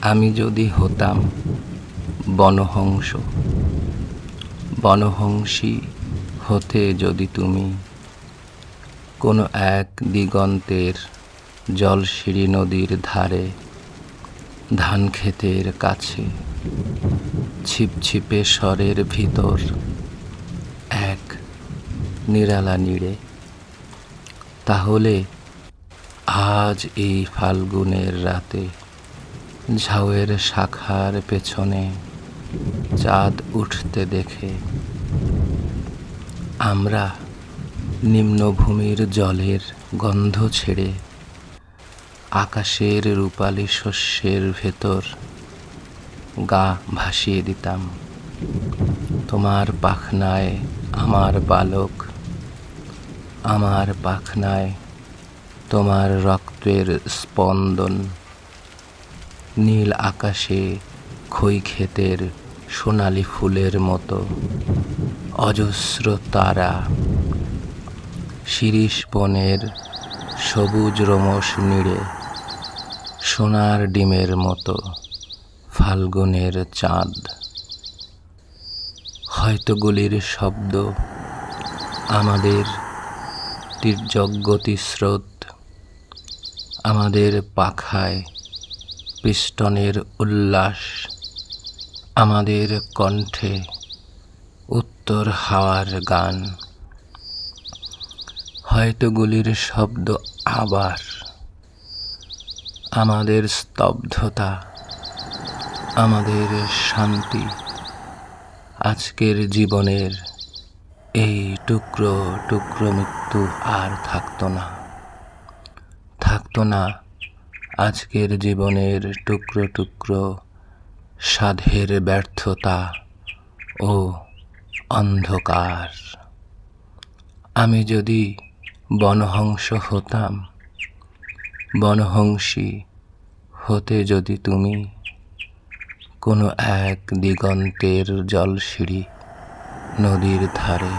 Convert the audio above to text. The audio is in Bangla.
আমি যদি হতাম বনহংস, বনহংসী হতে যদি তুমি কোনো এক দিগন্তের জলশিরি নদীর ধারে, ধান ক্ষেতের কাছে, ছিপছিপে স্বরের ভিতর এক নিরালা নীড়ে, তাহলে আজ এই ফাল্গুনের রাতে ঝাউয়ের শাখার পেছনে চাঁদ উঠতে দেখে আমরা নিম্নভূমির জলের গন্ধ ছেড়ে আকাশের রূপালী শস্যের ভেতর গা ভাসিয়ে দিতাম। তোমার পাখনায় আমার পালক, আমার পাখনায় তোমার রক্তের স্পন্দন, নীল আকাশে খই ক্ষেতের সোনালি ফুলের মতো অজস্র তারা, শিরীষ বনের সবুজ রোমস নীড়ে সোনার ডিমের মতো ফাল্গুনের চাঁদ। হয়তো গুলির শব্দ, আমাদের তীর্যগতিস্রোত, আমাদের পাখায় পিস্টনের উল্লাস, আমাদের কণ্ঠে উত্তর হাওয়ার গান। হয়তো গুলির শব্দ আবার আমাদের স্তব্ধতা, আমাদের শান্তি। আজকের জীবনের এই টুকরো টুকরো মৃত্যু আর থাকতো না, থাকতো না আজকের জীবনের টুকরো টুকরো সাধের ব্যর্থতা ও অন্ধকার। আমি যদি বনহংস হতাম, বনহংসী হতে যদি তুমি কোনো এক দিগন্তের জলশিরি নদীর ধারে